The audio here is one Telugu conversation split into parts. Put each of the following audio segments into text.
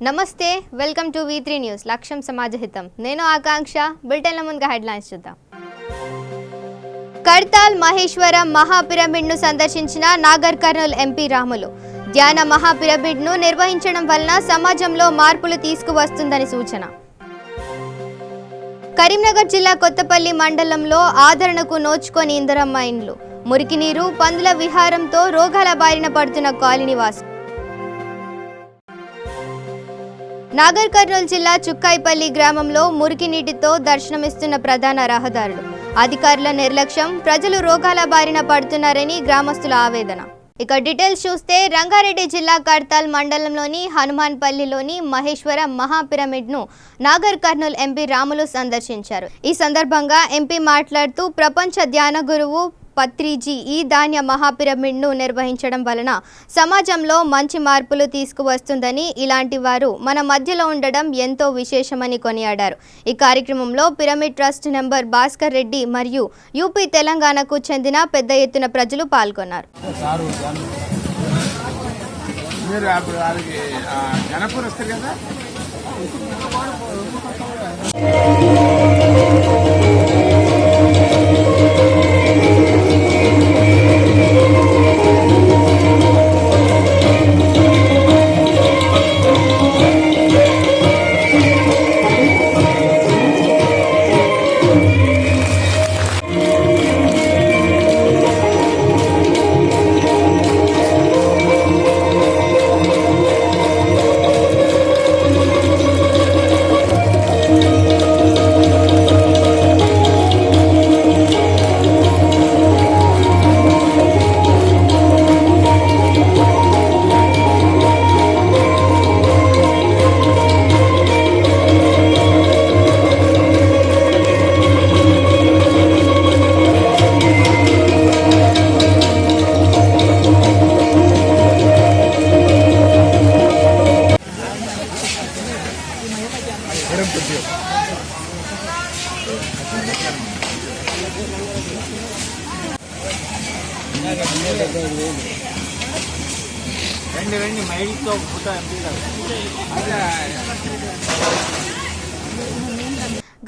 నమస్తే వెల్కమ్ టు V3 న్యూస్ లక్ష్యం సమాజహితం నేను ఆకాంక్ష బులెటిన్ల ముందుగా హెడ్లైన్స్ చూద్దాం కర్తాల్ మహేశ్వరం మహాపిరమిడ్ ను సందర్శించిన నాగర్ కర్నూల్ ఎంపీ రాములు ధ్యాన మహాపిరమిడ్ ను నిర్వహించడం వలన సమాజంలో మార్పులు తీసుకువస్తుందని సూచన కరీంనగర్ జిల్లా కొత్తపల్లి మండలంలో ఆదరణకు నోచుకొని ఇందరమ్మ ఇండ్లు మురికి నీరు పందుల విహారంతో రోగాల బారిన పడుతున్న కాలనీవాసులు నాగర్ కర్నూల్ జిల్లా చుక్కాయిపల్లి గ్రామంలో మురికి నీటితో దర్శనమిస్తున్న ప్రధాన రహదారులు అధికారుల నిర్లక్ష్యం ప్రజలు రోగాల బారిన పడుతున్నారని గ్రామస్తుల ఆవేదన ఇక డీటెయిల్స్ చూస్తే రంగారెడ్డి జిల్లా కర్తాల్ మండలంలోని హనుమాన్పల్లిలోని మహేశ్వరం మహాపిరమిడ్ ను నాగర్ కర్నూల్ ఎంపీ రాములు సందర్శించారు ఈ సందర్భంగా ఎంపీ మాట్లాడుతూ ప్రపంచ ధ్యాన గురువు పత్రిజీ ఈ ధాన్య మహాపిరమిడ్ ను నిర్వహించడం వలన సమాజంలో మంచి మార్పులు తీసుకువస్తుందని ఇలాంటి వారు మన మధ్యలో ఉండడం ఎంతో విశేషమని కొనియాడారు ఈ కార్యక్రమంలో pyramid trust member Bhaskar Reddy మరియు యూపీ తెలంగాణకు చెందిన పెద్ద ఎత్తున ప్రజలు పాల్గొన్నారు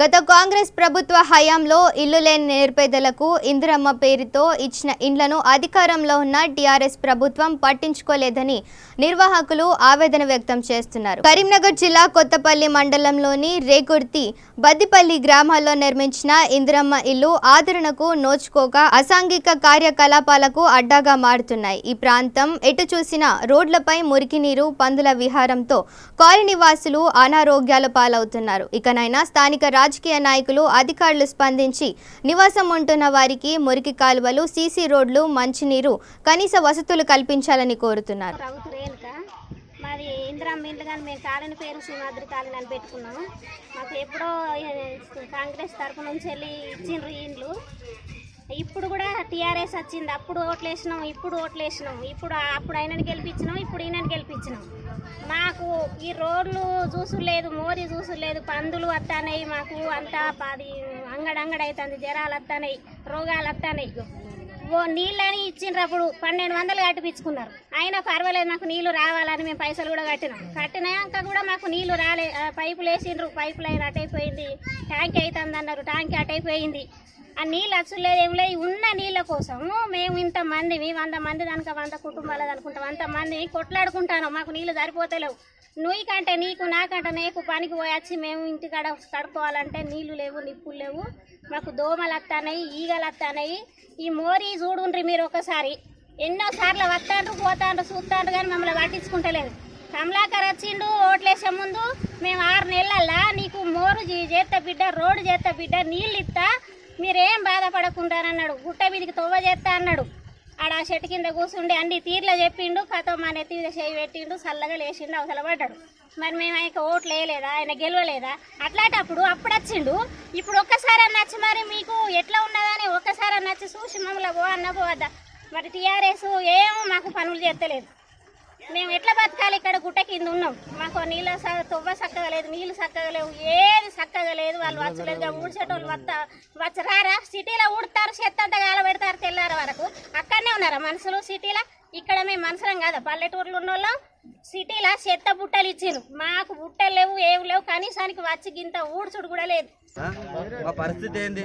గత కాంగ్రెస్ ప్రభుత్వ హయాంలో ఇల్లు లేని నిరుపేదలకు ఇందిరమ్మ పేరుతో ఇచ్చిన ఇండ్లను అధికారంలో ఉన్న టీఆర్ఎస్ ప్రభుత్వం పట్టించుకోలేదని నిర్వాహకులు ఆవేదన వ్యక్తం చేస్తున్నారు కరీంనగర్ జిల్లా కొత్తపల్లి మండలంలోని రేకుర్తి బద్దిపల్లి గ్రామాల్లో నిర్మించిన ఇందిరమ్మ ఇల్లు ఆదరణకు నోచుకోక అసాంఘిక కార్యకలాపాలకు అడ్డాగా మారుతున్నాయి ఈ ప్రాంతం ఎటు చూసినా రోడ్లపై మురికి నీరు పందుల విహారంతో కాలనీవాసులు అనారోగ్యాల పాలవుతున్నారు ఇకనైనా స్థానిక రాజకీయ నాయకులు అధికారులు స్పందించి నివాసం ఉంటున్న వారికి మురికి కాలువలు సీసీ రోడ్లు మంచినీరు కనీస వసతులు కల్పించాలని కోరుతున్నారు మాది ఇందిరమ్మ ఇండ్లు కానీ మేము కాలనీ పేరు శ్రీమాద్రి కాలనీ అని పెట్టుకున్నాము మాకు ఎప్పుడో కాంగ్రెస్ తరఫు నుంచి వెళ్ళి ఇచ్చిండ్రు ఇండ్లు ఇప్పుడు కూడా టీఆర్ఎస్ వచ్చింది అప్పుడు ఓట్లేసినాం ఇప్పుడు ఓట్లేసినాం అప్పుడు ఆయనని గెలిపించినాం ఇప్పుడు ఈయనని గెలిపించినాం మాకు ఈ రోడ్లు చూసులేదు మోరీ చూసులేదు పందులు వస్తాయి మాకు అంతా అది అంగడవుతుంది జ్వరాలు వస్తాయి రోగాలు వస్తాయి నీళ్ళని ఇచ్చిండ్రు అప్పుడు 1200 కట్టిపించుకున్నారు అయినా పర్వాలేదు మాకు నీళ్లు రావాలని మేము పైసలు కూడా కట్టినాక కూడా మాకు నీళ్లు రాలే పైపులు వేసిండ్రు పైపు లైన్ అటైపోయింది ట్యాంక్ అవుతుంది అన్నారు ట్యాంక్ అటైపోయింది ఆ నీళ్ళు వచ్చలేదు ఏం లేదు ఉన్న నీళ్ళ కోసం మేము ఇంతమంది 100 మంది దానికి 100 కుటుంబాలు అనుకుంటాం అంతమంది కొట్లాడుకుంటాను మాకు నీళ్ళు సరిపోతలేవు నువ్వు కంటే నీకు నాకంటే నీకు పనికి పోయొచ్చి మేము ఇంటికాడ కడుక్కోవాలంటే నీళ్లు లేవు నిప్పులు లేవు మాకు దోమలు వస్తున్నాయి ఈగలు వస్తున్నాయి ఈ మోరీ చూడుండ్రి మీరు ఒకసారి ఎన్నోసార్లు వస్తాండ్రు పోతాండ్రు చూస్తాండ్రు కానీ మమ్మల్ని పట్టించుకుంటలేదు కమలాకర్ వచ్చిండు ఓట్లేసే ముందు మేము 6 నెలల్లో నీకు మోరు చేస్తా బిడ్డ రోడ్డు చేస్తా బిడ్డ నీళ్ళు ఇస్తా మీరేం బాధపడకుండానన్నాడు గుట్ట మీదికి తొవ్వ చేస్తా అన్నాడు ఆడ ఆ చెట్టు కింద కూర్చుండి అన్ని తీర్లో చెప్పిండు కథ మా నెత్తి మీద చేయి పెట్టిండు చల్లగా లేచిండు అవసల పడ్డాడు మరి మేము ఆయనకు ఓట్లు వేయలేదా ఆయన గెలవలేదా అట్లాంటప్పుడు అప్పుడు వచ్చిండు ఇప్పుడు ఒక్కసారి నచ్చి మరి మీకు ఎట్లా ఉన్నదని ఒక్కసారి నచ్చి చూసి మమ్మల్ని అన్న పోవద్దా మరి టీఆర్ఎస్ ఏమో మాకు పనులు చేస్తలేదు మేము ఎట్లా బతకాలి ఇక్కడ గుట్ట కింద ఉన్నాం మాకు నీళ్ళ తొవ్వ చక్కగా లేదు నీళ్ళు చక్కగా లేవు ఏది చక్కగా లేదు వాళ్ళు వచ్చలేదు ఊడ్చేటోళ్ళు రారా సిటీలో ఊడతారు చెత్త అంతా గాల పెడతారు తెల్లారి వరకు అక్కడనే ఉన్నారా మనుషులు సిటీలో ఇక్కడ మేము మనుషులం కదా పల్లెటూరులో ఉన్న వాళ్ళం సిటీలో చెత్త బుట్టలు ఇచ్చారు, మాకు బుట్టలు లేవు, ఏమి లేవు, కనీసానికి వచ్చి గింత ఊడ్చుడు కూడా లేదు. మా పరిస్థితి ఏంది?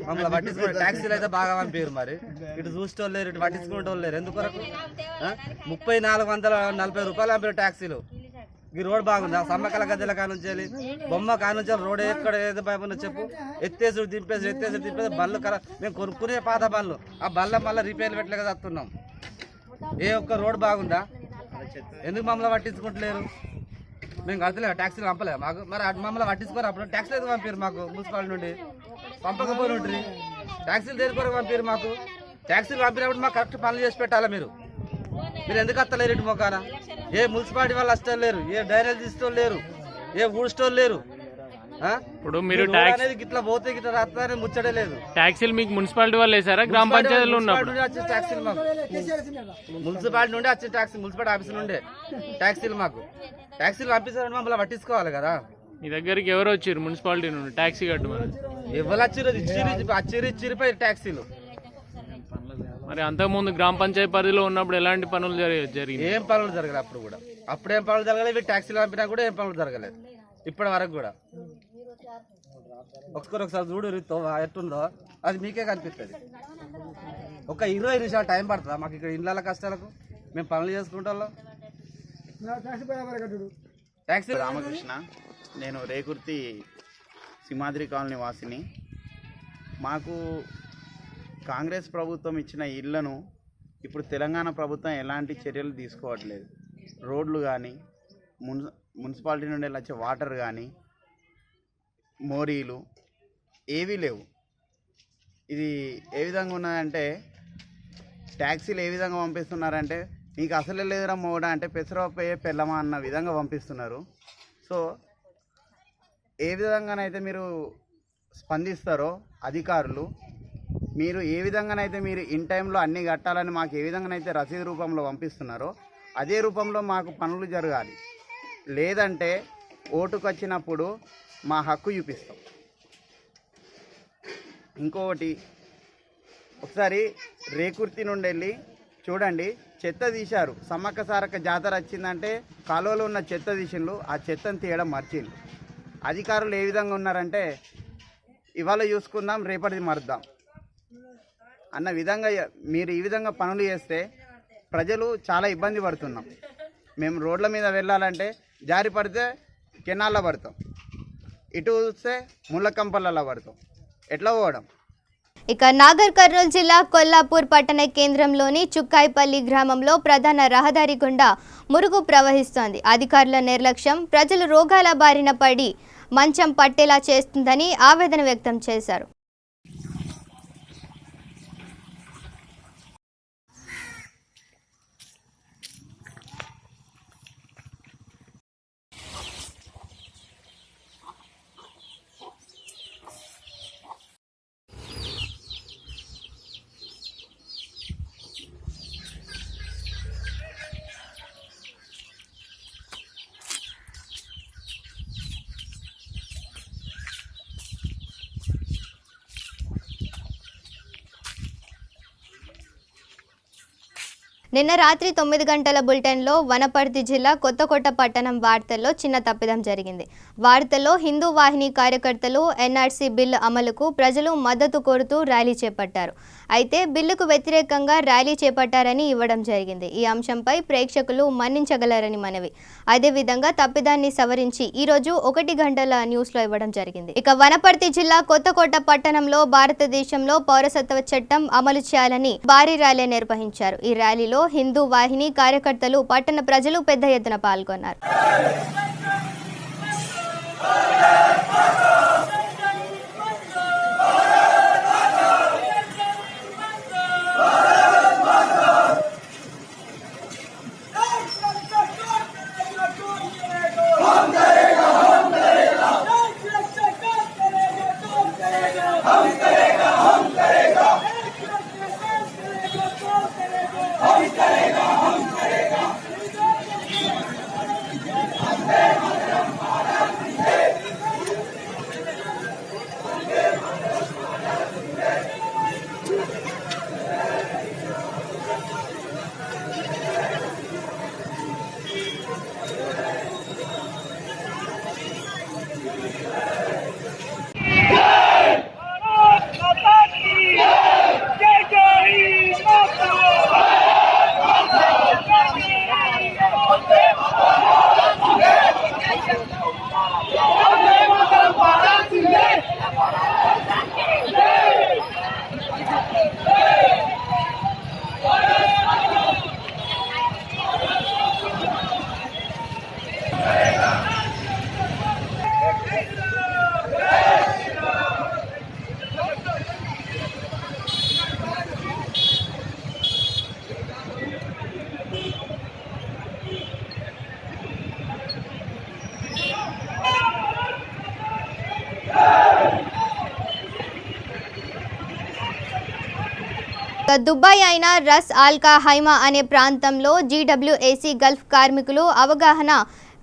మమ్మల్ని పట్టించుకునే ట్యాక్సీలు అయితే బాగా పంపారు, మరి ఇటు చూసేటోళ్ళు లేరు, ఇటు పట్టించుకునే లేరు. ఎందుకొరకు 3440 రూపాయలు పంపారు ట్యాక్సీలు. ఈ రోడ్ బాగుంది, సమ్మకల గద్దెల కానుంచాలి, బొమ్మ కానుంచాలి, రోడ్ ఎక్కడ ఏదో భయపడి చెప్పు, ఎత్తేసుడు దింపేసి బండ్లు మేము కొనుక్కునే పాత బండ్లు, ఆ బండ్ల మళ్ళీ రిపేర్లు పెట్టలేక వస్తున్నాం. ఏ ఒక్క రోడ్ బాగుందా? ఎందుకు మమ్మల్ని పట్టించుకుంటలేరు? మేము కడతలే, ట్యాక్సీలు పంపలే మాకు, మరి మమ్మల్ని పట్టించుకోరు. అప్పుడు ట్యాక్సీలు ఎందుకు పంపారు మాకు? మున్సిపాలిటీ నుండి పంపకపోయి ఉంటుంది. ట్యాక్సీలు దేని కొరకు పంపారు మాకు? ట్యాక్సీలు పంపినప్పుడు మాకు కరెక్ట్ పనులు చేసి పెట్టాలా? మీరు ఎందుకు వస్తలేరు ఇటు మొక్కన? ఏ మున్సిపాలిటీ వాళ్ళు వస్తారు లేరు, ఏ డ్రైనేజ్ తీసుకోవాలి లేరు, ఏ ఊడ్స్టోళ్ళు లేరు. ఇప్పుడు మీరు అనేది గిట్లా పోతే గిట్లా రాస్తారని ముచ్చడే లేదు. ట్యాక్సీలు మీకు మున్సిపాలిటీ వాళ్ళు వేసారా? గ్రామ పంచాయతీలో ఉన్నప్పుడు ట్యాక్సీలు మాకు మున్సిపాలిటీ నుండి వచ్చే ట్యాక్సీ, మున్సిపాలిటీ ఆఫీస్ నుండే ట్యాక్సీలు మాకు. ట్యాక్సీలు పంపిస్తారని మమ్మల్ని పట్టించుకోవాలి కదా. మీ దగ్గరికి ఎవరు వచ్చారు మున్సిపాలిటీ నుండి ట్యాక్సీ కట్టమని? ఎవరు వచ్చారు? ఇచ్చిరిపోయి ట్యాక్సీలు. మరి అంతకుముందు గ్రామ పంచాయతీ పరిధిలో ఉన్నప్పుడు ఎలాంటి పనులు జరిగింది? ఏం పనులు జరగలేదు అప్పుడు కూడా. అప్పుడేం పనులు జరగలేదు, ట్యాక్సీలు పంపినా కూడా ఏం పనులు జరగలేదు ఇప్పటి వరకు కూడా. ఒకసారి చూడు ఎట్టుందో, అది మీకే కనిపిస్తుంది. ఒక 20 నిమిషాలు టైం పడుతుందా మాకు ఇక్కడ ఇళ్ళ కష్టాలకు? మేము పనులు చేసుకుంటాం. ట్యాక్సీ రామకృష్ణ, నేను రేకుర్తి సింహాద్రి కాలనీ వాసిని. మాకు కాంగ్రెస్ ప్రభుత్వం ఇచ్చిన ఇళ్లను ఇప్పుడు తెలంగాణ ప్రభుత్వం ఎలాంటి చర్యలు తీసుకోవట్లేదు. రోడ్లు కానీ, మున్సిపాలిటీ నుండి వచ్చే వాటర్ కానీ, మోరీలు ఏవీ లేవు. ఇది ఏ విధంగా ఉన్నదంటే, ట్యాక్సీలు ఏ విధంగా పంపిస్తున్నారంటే, నీకు అసలే లేదురా మోడా అంటే పెసరపయ్యే పెళ్ళమా అన్న విధంగా పంపిస్తున్నారు. సో ఏ విధంగానైతే మీరు స్పందిస్తారో అధికారులు, మీరు ఏ విధంగానైతే మీరు ఇన్ టైంలో అన్నీ కట్టాలని మాకు ఏ విధంగానైతే రసీదు రూపంలో పంపిస్తున్నారో అదే రూపంలో మాకు పనులు జరగాలి. లేదంటే ఓటుకు వచ్చినప్పుడు మా హక్కు చూపిస్తాం. ఇంకొకటి, ఒకసారి రేకుర్తి నుండి వెళ్ళి చూడండి, చెత్త తీశారు. సమ్మక్క సారక్క జాతర వచ్చిందంటే కాలువలో ఉన్న చెత్త తీసిండ్రు, ఆ చెత్తను తీయడం మర్చిండ్రు. అధికారులు ఏ విధంగా ఉన్నారంటే, ఇవాళ చూసుకుందాం రేపటిది మరుద్దాం అన్న విధంగా మీరు ఈ విధంగా పనులు చేస్తే ప్రజలు చాలా ఇబ్బంది పడుతున్నాం. మేము రోడ్ల మీద వెళ్ళాలంటే జారి పడితే కెనాల్లో పడతాం, ఇటు చూస్తే ముళ్ళ కంపలలో పడతాం. ఎట్లా పోవడం? ఇక నాగర్ కర్నూలు జిల్లా కొల్లాపూర్ పట్టణ కేంద్రంలోని చుక్కాయిపల్లి గ్రామంలో ప్రధాన రహదారి గుండా మురుగు ప్రవహిస్తోంది. అధికారుల నిర్లక్ష్యం ప్రజలు రోగాల బారిన పడి మంచం పట్టేలా చేస్తుందని ఆవేదన వ్యక్తం చేశారు. నిన్న రాత్రి 9 గంటల బులెటిన్లో వనపర్తి జిల్లా కొత్తకోట పట్టణం వార్తల్లో చిన్న తప్పిదం జరిగింది. వార్తల్లో హిందూ వాహిని కార్యకర్తలు ఎన్ఆర్సీ బిల్లు అమలుకు ప్రజలు మద్దతు కోరుతూ ర్యాలీ చేపట్టారు. అయితే బిల్లుకు వ్యతిరేకంగా ర్యాలీ చేపట్టారని ఇవ్వడం జరిగింది. ఈ అంశంపై ప్రేక్షకులు మన్నించగలరని మనవి. అదేవిధంగా తప్పిదాన్ని సవరించి ఈరోజు 1 గంటల న్యూస్లో ఇవ్వడం జరిగింది. ఇక వనపర్తి జిల్లా కొత్తకోట పట్టణంలో భారతదేశంలో పౌరసత్వ చట్టం అమలు చేయాలని భారీ ర్యాలీ నిర్వహించారు. ఈ ర్యాలీలో హిందూ వాహిని కార్యకర్తలు, పట్టణ ప్రజలు పెద్ద ఎత్తున పాల్గొన్నారు. हम करेगा దుబాయ్ అయిన రస్ ఆల్ ఖైమా అనే ప్రాంతంలో జీడబ్ల్యూఏసీ గల్ఫ్ కార్మికులు అవగాహన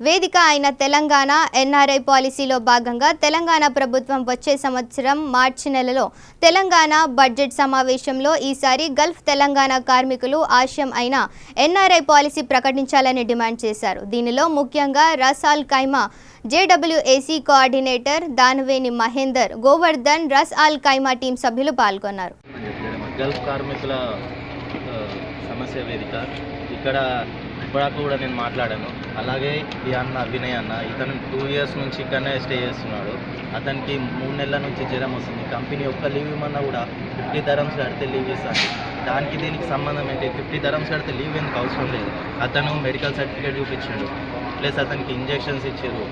వేదిక అయిన తెలంగాణ ఎన్ఆర్ఐ పాలసీలో భాగంగా తెలంగాణ ప్రభుత్వం వచ్చే సంవత్సరం మార్చి నెలలో తెలంగాణ బడ్జెట్ సమావేశంలో ఈసారి గల్ఫ్ తెలంగాణ కార్మికులు ఆశయం అయిన ఎన్ఆర్ఐ పాలసీ ప్రకటించాలని డిమాండ్ చేశారు. దీనిలో ముఖ్యంగా రస్ ఆల్ ఖైమా జేడబ్ల్యూఏసీ కోఆర్డినేటర్ దానవేని మహేందర్, గోవర్ధన్, రస్ ఆల్ ఖైమా టీం సభ్యులు పాల్గొన్నారు. గల్ఫ్ కార్మికుల సమస్య వేదిక ఇక్కడ ఇప్పటిదాకా కూడా నేను మాట్లాడాను. అలాగే ఈ అన్న వినయ్ అన్న, ఇతను 2 years నుంచి ఇక్కడనే స్టే చేస్తున్నాడు. అతనికి 3 నెలల నుంచి జ్వరం వస్తుంది. కంపెనీ ఒక్క లీవ్ ఇవ్వమన్నా కూడా 50 dirhams కడితే లీవ్ ఇస్తాను. దానికి దీనికి సంబంధం ఏంటి? 50 dirhams కడితే లీవ్ ఎందుకు అవసరం లేదు. అతను మెడికల్ సర్టిఫికేట్ చూపించాడు, ప్లస్ అతనికి ఇంజెక్షన్స్ ఇచ్చారు,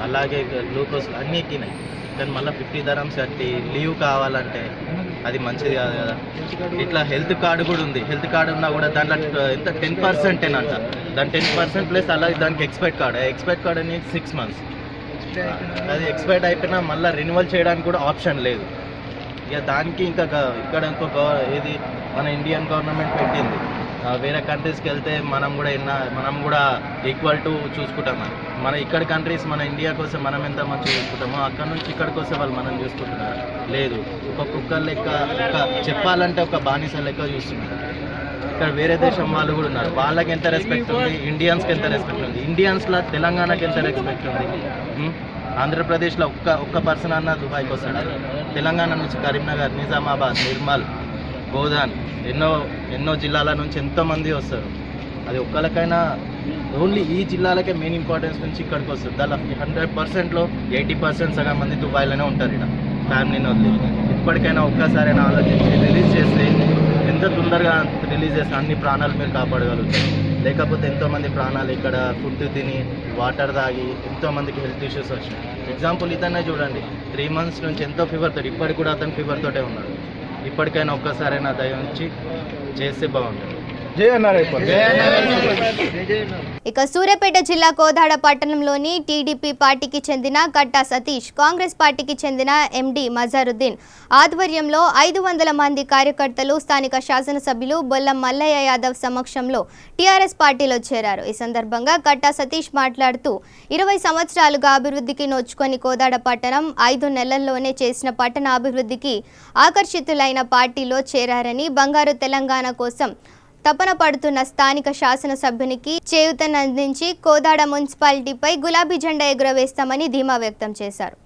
అలాగే గ్లూకోజ్ అన్నీ ఎక్కినాయి. కానీ మళ్ళీ 50 dirhams కట్టి లీవ్ కావాలంటే అది మంచిది కాదు కదా. ఇట్లా హెల్త్ కార్డు కూడా ఉంది. హెల్త్ కార్డు ఉన్నా కూడా దాంట్లో ఎంత 10% అంట. దాని 10% ప్లస్ అలాగే దానికి ఎక్స్పైర్డ్ కార్డ్ అనేది 6 months. అది ఎక్స్పైర్డ్ అయిపోయినా మళ్ళీ రెన్యువల్ చేయడానికి కూడా ఆప్షన్ లేదు. ఇక దానికి ఇంకా ఇక్కడ ఇంకో ఏది మన ఇండియన్ గవర్నమెంట్ పెట్టింది, వేరే కంట్రీస్కి వెళ్తే మనం కూడా ఈక్వల్ టు చూసుకుంటామని. మన ఇక్కడ కంట్రీస్ మన ఇండియా కోసం మనం ఎంత మంచిగా చూసుకుంటామో అక్కడ నుంచి ఇక్కడికి వస్తే వాళ్ళు మనం చూసుకుంటున్నారు. లేదు, ఒక కుక్కర్ లెక్క, చెప్పాలంటే ఒక బానిస లెక్క చూస్తున్నారు. ఇక్కడ వేరే దేశం వాళ్ళు కూడా ఉన్నారు. వాళ్ళకి ఎంత రెస్పెక్ట్ ఉంది, ఇండియన్స్కి ఎంత రెస్పెక్ట్ ఉంది, ఇండియన్స్లో తెలంగాణకి ఎంత రెస్పెక్ట్ ఉంది. ఆంధ్రప్రదేశ్లో ఒక్క పర్సన్ అన్న దుబాయ్కి వస్తాడు. తెలంగాణ నుంచి కరీంనగర్, నిజామాబాద్, నిర్మల్, గోదాన్ ఎన్నో జిల్లాల నుంచి ఎంతోమంది వస్తారు. అది ఒక్కరికైనా ఓన్లీ ఈ జిల్లాలకే మెయిన్ ఇంపార్టెన్స్ నుంచి ఇక్కడికి వస్తుంది. దానిలో 100%లో 80% సగం మంది దుబాయ్లోనే ఉంటారు. ఇక్కడ ఫ్యామిలీని వదిలి ఇప్పటికైనా ఒక్కసారైనా ఆలోచించి రిలీజ్ చేస్తే ఎంత తొందరగా రిలీజ్ చేస్తే అన్ని ప్రాణాలు మీరు కాపాడగలుగుతారు. లేకపోతే ఎంతోమంది ప్రాణాలు ఇక్కడ ఫుడ్ తిని వాటర్ తాగి ఎంతోమందికి హెల్త్ ఇష్యూస్ వచ్చినాయి. ఎగ్జాంపుల్ ఇతనే చూడండి, 3 months నుంచి ఎంతో ఫీవర్తో, ఇప్పటికి కూడా అతను ఫీవర్తోటే ఉన్నాడు. ఇప్పటికైనా ఒక్కసారైనా దయ ఉంచి చేస్తే బాగుంటుంది. ఇక సూర్యాపేట జిల్లా కోదాడ పట్టణంలోని టీడీపీ పార్టీకి చెందిన కట్టా సతీష్, కాంగ్రెస్ పార్టీకి చెందిన ఎండి మజారుద్దీన్ ఆధ్వర్యంలో 500 మంది కార్యకర్తలు స్థానిక శాసనసభ్యులు బొల్లం మల్లయ్య యాదవ్ సమక్షంలో టీఆర్ఎస్ పార్టీలో చేరారు. ఈ సందర్భంగా కట్టా సతీష్ మాట్లాడుతూ 20 సంవత్సరాలుగా అభివృద్ధికి నోచుకొని కోదాడ పట్టణం 5 నెలల్లోనే చేసిన పట్టణ అభివృద్ధికి ఆకర్షితులైన పార్టీలో చేరారని, బంగారు తెలంగాణ కోసం తపన పడుతున్న స్థానిక శాసనసభ్యునికి చేయూతనందించి కోదాడ మున్సిపాలిటీపై గులాబీ జెండా ఎగురవేస్తామని ధీమా వ్యక్తం చేశారు.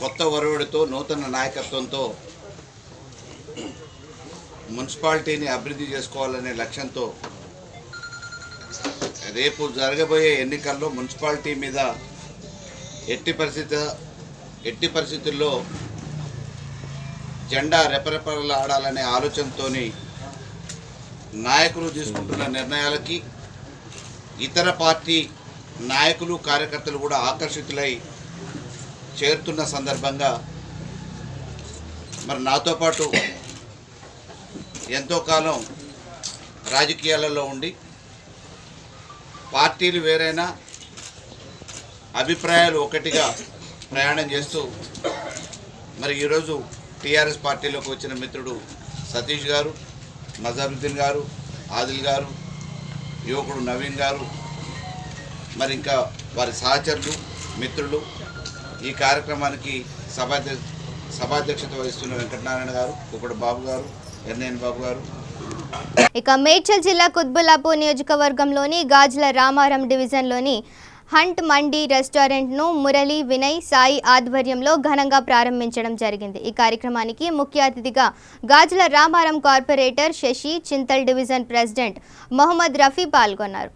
కొత్త ఒరవడితో, నూతన నాయకత్వంతో మున్సిపాలిటీని అభివృద్ధి చేసుకోవాలనే లక్ష్యంతో రేపు జరగబోయే ఎన్నికల్లో మున్సిపాలిటీ మీద ఎట్టి పరిస్థితుల్లో జెండా రెపరెపలాడాలనే ఆలోచనతో నాయకులు తీసుకుంటున్న నిర్ణయాలకి ఇతర పార్టీ నాయకులు, కార్యకర్తలు కూడా ఆకర్షితులై చేరుతున్న సందర్భంగా మరి నాతో పాటు ఎంతో కాలం రాజకీయాలలో ఉండి పార్టీలు వేరైనా అభిప్రాయాలు ఒకటిగా ప్రయాణం చేస్తూ మరి ఈరోజు టీఆర్ఎస్ పార్టీలోకి వచ్చిన మిత్రుడు సతీష్ గారు, మజారుద్దీన్ గారు, ఆదిల్ గారు, యువకుడు నవీన్ గారు, మరి ఇంకా వారి సహచరులు, మిత్రులు, ఈ కార్యక్రమానికి సభాధ్యక్షత వహిస్తున్న వెంకటనారాయణ గారు, ఒకడు బాబు గారు, ఎర్నేని బాబు గారు. ఇక మేడ్చల్ జిల్లా కుత్బుల్లాపూర్ నియోజకవర్గంలోని గాజుల రామారం డివిజన్లోని హంట్ మండి రెస్టారెంట్ను మురళి, వినయ్, సాయి ఆధ్వర్యంలో ఘనంగా ప్రారంభించడం జరిగింది. ఈ కార్యక్రమానికి ముఖ్య అతిథిగా Gajula Ramaram corporator Shashi, Chintal division president Mohammed Rafi పాల్గొన్నారు.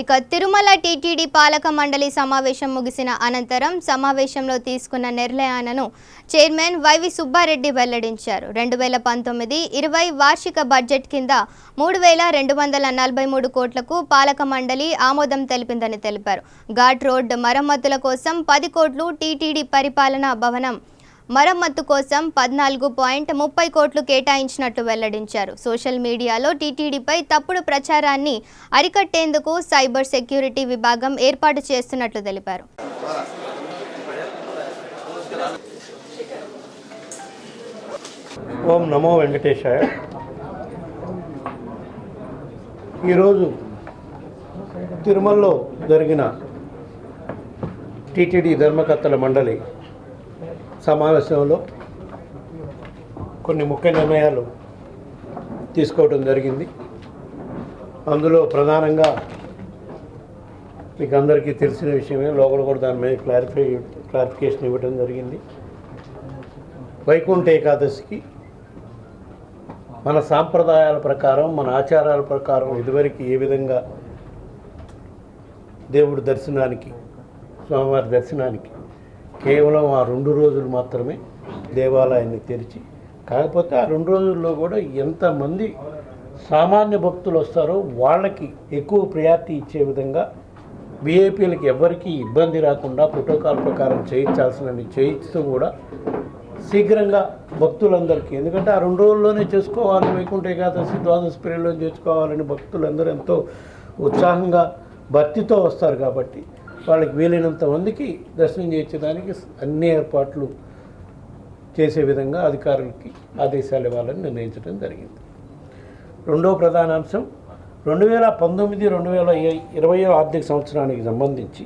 ఇక తిరుమల టీటీడీ పాలక మండలి సమావేశం ముగిసిన అనంతరం సమావేశంలో తీసుకున్న నిర్ణయాలను చైర్మన్ వైవి సుబ్బారెడ్డి వెల్లడించారు. 2019-20 వార్షిక బడ్జెట్ కింద 3,243 కోట్లకు పాలక మండలి ఆమోదం తెలిపిందని తెలిపారు. ఘాట్ రోడ్ మరమ్మతుల కోసం 10 కోట్లు, టీటీడీ పరిపాలనా భవనం మరమ్మతు కోసం 14.30 కోట్లు కేటాయించినట్లు వెల్లడించారు. సోషల్ మీడియాలో టీటీడీపై తప్పుడు ప్రచారాన్ని అరికట్టేందుకు సైబర్ సెక్యూరిటీ విభాగం ఏర్పాటు చేస్తున్నట్లు తెలిపారు. ఓం నమో వెంకటేశాయ. ఈరోజు తిరుమలలో జరిగిన టీటీడీ ధర్మకర్తల మండలి సమావేశంలో కొన్ని ముఖ్య నిర్ణయాలు తీసుకోవడం జరిగింది. అందులో ప్రధానంగా మీకు అందరికీ తెలిసిన విషయమే, లోపల కూడా దాని మీద క్లారిఫికేషన్ ఇవ్వడం జరిగింది. వైకుంఠ ఏకాదశికి మన సాంప్రదాయాల ప్రకారం, మన ఆచారాల ప్రకారం ఇదివరకు ఏ విధంగా దేవుడి దర్శనానికి, స్వామివారి దర్శనానికి కేవలం ఆ 2 రోజులు మాత్రమే దేవాలయాన్ని తెరిచి, కాకపోతే ఆ 2 రోజుల్లో కూడా ఎంతమంది సామాన్య భక్తులు వస్తారో వాళ్ళకి ఎక్కువ ప్రయారిటీ ఇచ్చే విధంగా విఐపీలకి ఎవరికి ఇబ్బంది రాకుండా ప్రోటోకాల్ ప్రకారం చేయించాల్సినవి చేయిస్తూ కూడా శీఘ్రంగా భక్తులందరికీ, ఎందుకంటే ఆ 2 రోజుల్లోనే చేసుకోవాలి, వైకుంఠ ఏకాదశి ద్వాదశి పీరియడ్లో చేసుకోవాలని భక్తులందరూ ఎంతో ఉత్సాహంగా భక్తితో వస్తారు కాబట్టి వాళ్ళకి వీలైనంత మందికి దర్శనం చేయించడానికి అన్ని ఏర్పాట్లు చేసే విధంగా అధికారులకి ఆదేశాలు ఇవ్వాలని నిర్ణయించడం జరిగింది. రెండో ప్రధాన అంశం 2019-2020 ఆర్థిక సంవత్సరానికి సంబంధించి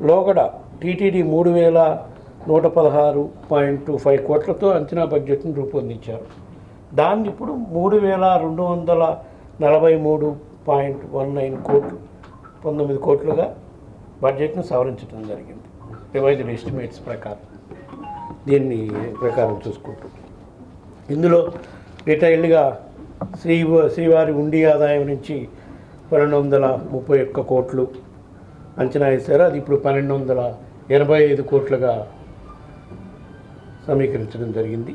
లోగడ టీటీడీ 3,116.25 కోట్లతో అంచనా బడ్జెట్ను రూపొందించారు. దాన్ని ఇప్పుడు 3,243.19 కోట్లు 19 కోట్లుగా బడ్జెట్ను సవరించడం జరిగింది. రివైజ్డ్ ఎస్టిమేట్స్ ప్రకారం దీన్ని ప్రకారం చూసుకుంటూ ఇందులో డీటెయిల్డ్గా శ్రీవారి ఉండి ఆదాయం నుంచి 1,231 కోట్లు అంచనా వేశారు. అది ఇప్పుడు 1,285 కోట్లుగా సమీకరించడం జరిగింది.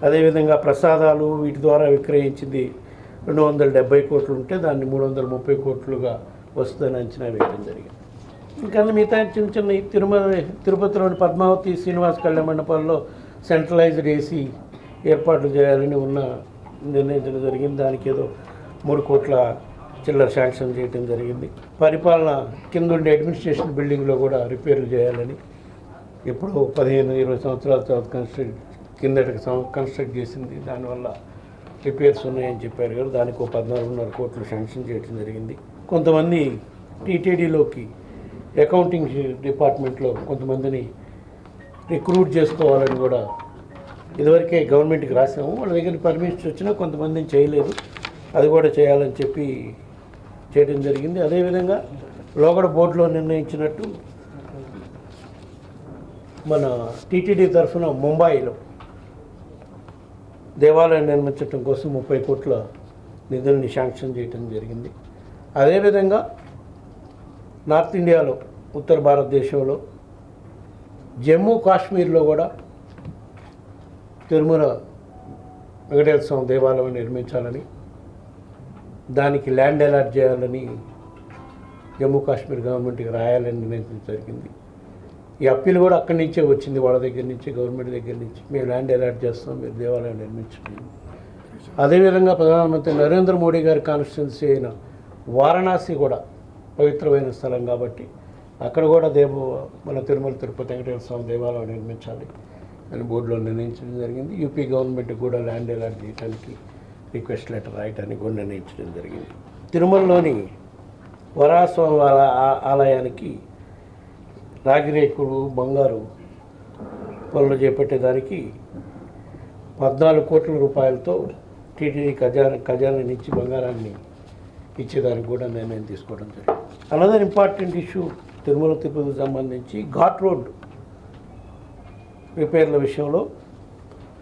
అదేవిధంగా ప్రసాదాలు వీటి ద్వారా విక్రయించింది 270 కోట్లు ఉంటే దాన్ని 330 కోట్లుగా వస్తుందని అంచనా వేయడం జరిగింది. ఇంకా మిగతా చిన్న చిన్న తిరుపతిలోని పద్మావతి శ్రీనివాస కళ్యాణ మండపాల్లో సెంట్రలైజ్డ్ ఏసీ ఏర్పాట్లు చేయాలని నిర్ణయించడం జరిగింది. దానికి ఏదో 3 కోట్ల చిల్లర శాంక్షన్ చేయడం జరిగింది. పరిపాలన కింద ఉండే అడ్మినిస్ట్రేషన్ బిల్డింగ్లో కూడా రిపేర్లు చేయాలని, ఎప్పుడో 15-20 సంవత్సరాల తర్వాత కిందటికి కన్స్ట్రక్ట్ చేసింది, దానివల్ల రిపేర్స్ ఉన్నాయని చెప్పారు కదా, దానికి 14.5 కోట్లు శాంక్షన్ చేయడం జరిగింది. కొంతమంది టీటీడీలోకి అకౌంటింగ్ డిపార్ట్మెంట్లో కొంతమందిని రిక్రూట్ చేసుకోవాలని కూడా ఇదివరకే గవర్నమెంట్కి రాసాము. వాళ్ళ దగ్గర పర్మిషన్ వచ్చినా కొంతమందిని చేయలేదు, అది కూడా చేయాలని చెప్పి చేయడం జరిగింది. అదేవిధంగా లోగడ బోర్డులో నిర్ణయించినట్టు మన టీటీడీ తరఫున ముంబైలో దేవాలయం నిర్మించడం కోసం 30 కోట్ల నిధుల్ని శాంక్షన్ చేయడం జరిగింది. అదేవిధంగా నార్త్ ఇండియాలో, ఉత్తర భారతదేశంలో జమ్మూ కాశ్మీర్లో కూడా తిరుమల వెంకటేశ్వర స్వామి దేవాలయం నిర్మించాలని, దానికి ల్యాండ్ అలాట్ చేయాలని జమ్మూ కాశ్మీర్ గవర్నమెంట్కి రాయాలని నిర్ణయించడం జరిగింది. ఈ అప్పీల్ కూడా అక్కడి నుంచే వచ్చింది, వాళ్ళ దగ్గర నుంచి, గవర్నమెంట్ దగ్గర నుంచి. మేము ల్యాండ్ అలాట్ చేస్తాం, మీరు దేవాలయం నిర్మించండి. అదేవిధంగా ప్రధానమంత్రి నరేంద్ర మోడీ గారి కాన్స్టిట్యున్సీ అయిన వారణాసి కూడా పవిత్రమైన స్థలం కాబట్టి అక్కడ కూడా మన తిరుమల తిరుపతి వెంకటేశ్వర స్వామి దేవాలయం నిర్మించాలి అని బోర్డులో నిర్ణయించడం జరిగింది. యూపీ గవర్నమెంట్ కూడా ల్యాండ్ అలాట్ చేయడానికి రిక్వెస్ట్ లెటర్ రాయటానికి కూడా నిర్ణయించడం జరిగింది. తిరుమలలోని వరాహస్వామి ఆలయానికి రాగిరేకుడు బంగారు పనులు చేపట్టేదానికి 14 కోట్ల రూపాయలతో టీటీడీ ఖజానా నుంచి బంగారాన్ని ఇచ్చేదానికి కూడా నిర్ణయం తీసుకోవడం జరిగింది. అనదర్ ఇంపార్టెంట్ ఇష్యూ తిరుమల తిరుపతికి సంబంధించి ఘాట్ రోడ్ రిపేర్ల విషయంలో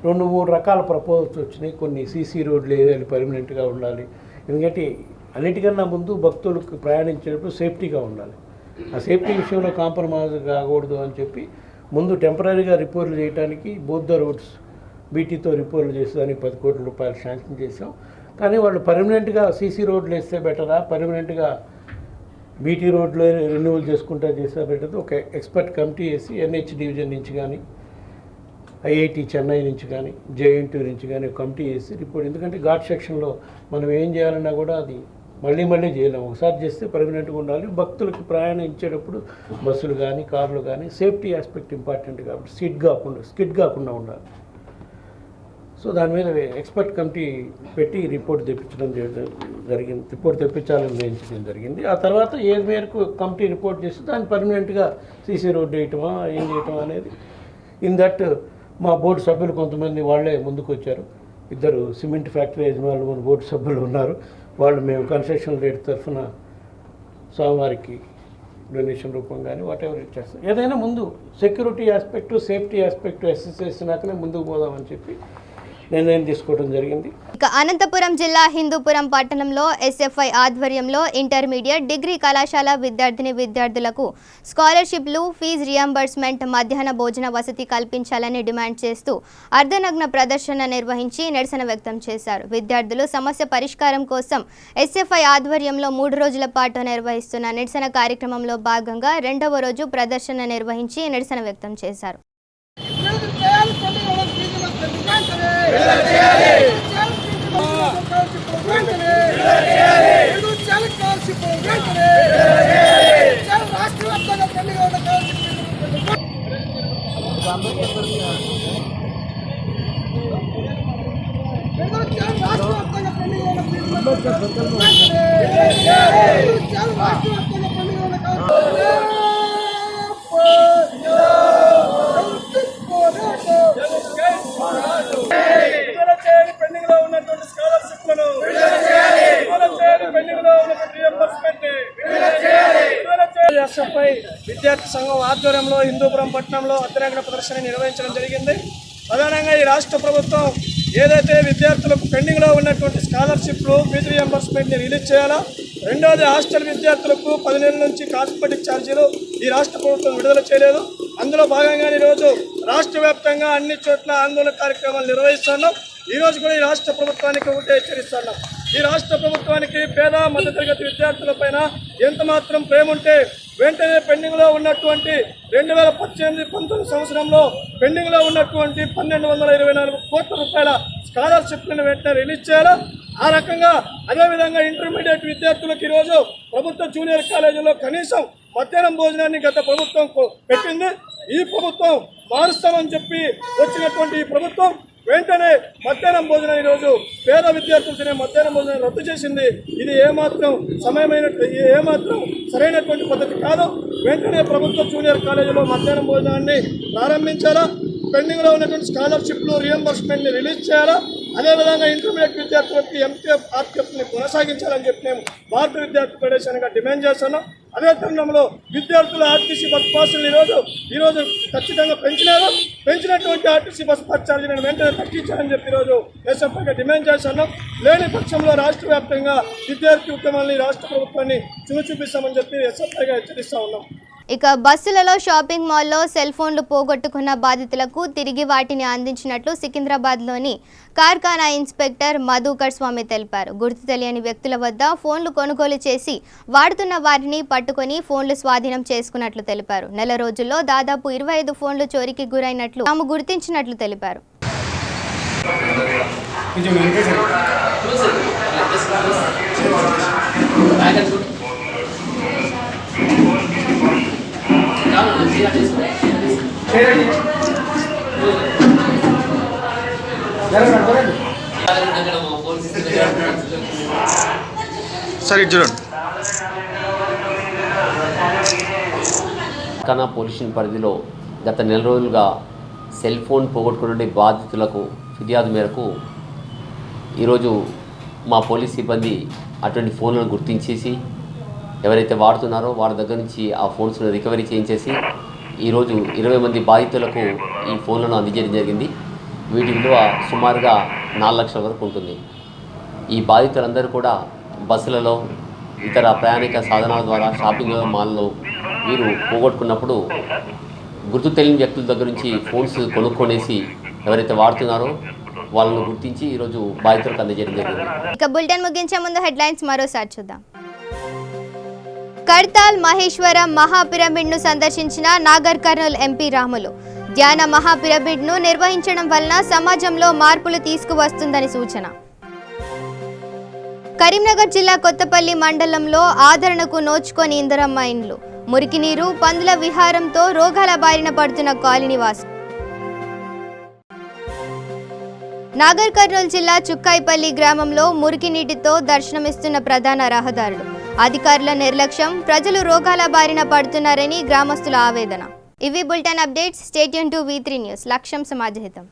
2-3 రకాల ప్రపోజల్స్ వచ్చినాయి. కొన్ని సీసీ రోడ్లు ఏదైనా పర్మనెంట్గా ఉండాలి, ఎందుకంటే అన్నిటికన్నా ముందు భక్తులకు ప్రయాణించేటప్పుడు సేఫ్టీగా ఉండాలి. ఆ సేఫ్టీ విషయంలో కాంప్రమైజ్ కాకూడదు అని చెప్పి ముందు టెంపరీగా రిపేర్లు చేయడానికి బోత్ ద రోడ్స్ బీటీతో రిపేర్లు చేసేదానికి 10 కోట్ల రూపాయలు శాంక్షన్ చేసాం. కానీ వాళ్ళు పర్మనెంట్గా సీసీ రోడ్లు వేస్తే బెటరా, పర్మనెంట్గా బీటీ రోడ్లు రెన్యువల్ చేసుకుంటా చేస్తే బెటర్. ఒక ఎక్స్పర్ట్ కమిటీ వేసి ఎన్హెచ్ డివిజన్ నుంచి కానీ, ఐఐటి చెన్నై నుంచి కానీ, జేఎన్టీ నుంచి కానీ కమిటీ వేసి రిపోర్ట్. ఎందుకంటే ఘాట్ సెక్షన్లో మనం ఏం చేయాలన్నా కూడా అది మళ్ళీ చేయలేము. ఒకసారి చేస్తే పర్మనెంట్గా ఉండాలి. భక్తులకు ప్రయాణం ఇచ్చేటప్పుడు బస్సులు కానీ కార్లు కానీ సేఫ్టీ ఆస్పెక్ట్ ఇంపార్టెంట్ కాబట్టి స్కిడ్ కాకుండా ఉండాలి. సో దాని మీద ఎక్స్పర్ట్ కమిటీ పెట్టి రిపోర్ట్ తెప్పించడం జరిగింది. రిపోర్ట్ తెప్పించాలని నిర్ణయించడం జరిగింది. ఆ తర్వాత ఏ మేరకు కమిటీ రిపోర్ట్ చేస్తే దాన్ని పర్మనెంట్గా సీసీ రోడ్డు వేయటమా ఏం చేయటం అనేది ఇన్ దట్ మా బోర్డు సభ్యులు కొంతమంది వాళ్ళే ముందుకు వచ్చారు. 2 సిమెంట్ ఫ్యాక్టరీ యజమానులు మన బోర్డు సభ్యులు ఉన్నారు. వాళ్ళు మేము కన్స్ట్రక్షన్ రేట్ తరఫున స్వామివారికి డొనేషన్ రూపంగానే వాట్ ఎవర్ ఇచ్చేస్తాం. ఏదైనా ముందు security aspect safety aspect assess చేసినాకనే ముందుకు పోదామని చెప్పి నిర్ణయం తీసుకోవడం జరిగింది. ఇక అనంతపురం జిల్లా హిందూపురం పట్టణంలో ఎస్ఎఫ్ఐ ఆధ్వర్యంలో ఇంటర్మీడియట్, డిగ్రీ కళాశాల విద్యార్థులకు స్కాలర్షిప్లు, ఫీజు రియంబర్స్మెంట్, మధ్యాహ్న భోజన వసతి కల్పించాలని డిమాండ్ చేస్తూ అర్ధనగ్న ప్రదర్శన నిర్వహించి నిరసన వ్యక్తం చేశారు. విద్యార్థులు సమస్య పరిష్కారం కోసం ఎస్ఎఫ్ఐ ఆధ్వర్యంలో 3 రోజుల పాటు నిర్వహిస్తున్న నిరసన కార్యక్రమంలో భాగంగా 2వ రోజు ప్రదర్శన నిర్వహించి నిరసన వ్యక్తం చేశారు. ఎస్ఎఫ్ఐ విద్యార్థి సంఘం ఆధ్వర్యంలో హిందూపురం పట్టణంలో అర్ధనగ్న ప్రదర్శన నిర్వహించడం జరిగింది. ప్రధానంగా ఈ రాష్ట్ర ప్రభుత్వం ఏదైతే విద్యార్థులకు పెండింగ్లో ఉన్నటువంటి స్కాలర్షిప్లు, ఫీజు రియంబర్స్మెంట్ని రిలీజ్ చేయాలా, రెండోది హాస్టల్ విద్యార్థులకు 10 నెలల నుంచి కాస్మెటిక్ ఛార్జీలు ఈ రాష్ట్ర ప్రభుత్వం విడుదల చేయలేదు. అందులో భాగంగా ఈరోజు రాష్ట్ర వ్యాప్తంగా అన్ని చోట్ల ఆందోళన కార్యక్రమాలు నిర్వహిస్తున్నాం. ఈరోజు కూడా ఈ రాష్ట్ర ప్రభుత్వానికి ఒకటే హెచ్చరిస్తున్నాం. ఈ రాష్ట్ర ప్రభుత్వానికి పేద మధ్యతరగతి విద్యార్థులపైన ఎంత మాత్రం ప్రేమ ఉంటే వెంటనే పెండింగ్లో ఉన్నటువంటి 2018-19 సంవత్సరంలో పెండింగ్లో ఉన్నటువంటి 1224 కోట్ల రూపాయల స్కాలర్షిప్లను వెంటనే రిలీజ్ చేయాలా. ఆ రకంగా అదేవిధంగా ఇంటర్మీడియట్ విద్యార్థులకు ఈరోజు ప్రభుత్వ జూనియర్ కాలేజీలో కనీసం మధ్యాహ్నం భోజనాన్ని గత ప్రభుత్వం పెట్టింది. ఈ ప్రభుత్వం మారుస్తామని చెప్పి వచ్చినటువంటి ఈ ప్రభుత్వం వెంటనే మధ్యాహ్నం భోజనం ఈరోజు పేద విద్యార్థులు తినే మధ్యాహ్నం భోజనం రద్దు చేసింది. ఇది ఏమాత్రం ఏమాత్రం సరైనటువంటి పద్ధతి కాదు. వెంటనే ప్రభుత్వ జూనియర్ కాలేజీలో మధ్యాహ్నం భోజనాన్ని ప్రారంభించాలా, పెండింగ్లో ఉన్నటువంటి స్కాలర్షిప్లు, రియంబర్స్మెంట్ని రిలీజ్ చేయాలా, అదేవిధంగా ఇంటర్మీడియట్ విద్యార్థులకి ఎంపీఎఫ్, ఆర్పీఎఫ్ని కొనసాగించాలని చెప్పి మేము భారత విద్యార్థి ఫెడరేషన్గా డిమాండ్ చేస్తున్నాం. అదే తరుణంలో విద్యార్థుల ఆర్టీసీ బస్ పాసులు ఈరోజు ఖచ్చితంగా పెంచినటువంటి ఆర్టీసీ బస్ పాస్ ఛార్జీలను వెంటనే తగ్గించాలని చెప్పి ఈరోజు ఎస్ఎఫ్ఐగా డిమాండ్ చేస్తున్నాం. లేని పక్షంలో రాష్ట్ర వ్యాప్తంగా విద్యార్థి ఉద్యమాన్ని రాష్ట్ర ప్రభుత్వాన్ని చూపిస్తామని చెప్పి ఎస్ఎఫ్ఐగా హెచ్చరిస్తా ఉన్నాం. ఇక బస్సులలో షాపింగ్ మాల్లో సెల్ ఫోన్లు పోగొట్టుకున్న బాధితులకు తిరిగి వాటిని అందించినట్లు సికింద్రాబాద్లోని కార్ఖానా ఇన్స్పెక్టర్ మధుకర్ స్వామి తెలిపారు. గుర్తు తెలియని వ్యక్తుల వద్ద ఫోన్లు కొనుగోలు చేసి వాడుతున్న వారిని పట్టుకొని ఫోన్లు స్వాధీనం చేసుకున్నట్లు తెలిపారు. నెల రోజుల్లో దాదాపు 25 ఫోన్లు చోరీకి గురైనట్లు తాము గుర్తించినట్లు తెలిపారు. కనా పోలీస్ స్టేషన్ పరిధిలో గత నెల రోజులుగా సెల్ ఫోన్ పోగొట్టుకునే బాధితులకు ఫిర్యాదు మేరకు ఈరోజు మా పోలీస్ సిబ్బంది అటువంటి ఫోన్లను గుర్తించేసి ఎవరైతే వాడుతున్నారో వాళ్ళ దగ్గర నుంచి ఆ ఫోన్స్ను రికవరీ చేయించేసి ఈరోజు 20 మంది బాధితులకు ఈ ఫోన్లను అందజేయడం జరిగింది. వీటి విలువ సుమారుగా 4 లక్షల వరకు ఉంటుంది. ఈ బాధితులందరూ కూడా బస్సులలో ఇతర ప్రయాణిక సాధనాల ద్వారా షాపింగ్ మాల్లో వీరు పోగొట్టుకున్నప్పుడు గుర్తు తెలియని వ్యక్తుల దగ్గర నుంచి ఫోన్స్ కొనుక్కొనేసి ఎవరైతే వాడుతున్నారో వాళ్ళను గుర్తించి ఈరోజు బాధితులకు అందజేయడం జరిగింది. ఇక బులెటిన్ ముగించే ముందు హెడ్లైన్స్ మరోసారి చూద్దాం. కడ్తాల్ మహేశ్వరం మహాపిరమిడ్ను సందర్శించిన నాగర్ కర్నూల్ ఎంపీ రాములు. ధ్యాన మహాపిరమిడ్ను నిర్వహించడం వలన సమాజంలో మార్పులు తీసుకువస్తుందని సూచన. కరీంనగర్ జిల్లా కొత్తపల్లి మండలంలో ఆదరణకు నోచుకొని ఇందిరమ్మ ఇండ్లు. మురికి నీరు, పందుల విహారంతో రోగాల బారిన పడుతున్న కాలనీవాసులు. నాగర్ కర్నూల్ జిల్లా చుక్కాయిపల్లి గ్రామంలో మురికి నీటితో దర్శనమిస్తున్న ప్రధాన రహదారులు. అధికారుల నిర్లక్ష్యం, ప్రజలు రోగాల బారిన పడుతున్నారని గ్రామస్తుల ఆవేదన. ఇవి bulletin updates. Stay tune to V3 news. లక్ష్యం సమాజహితం.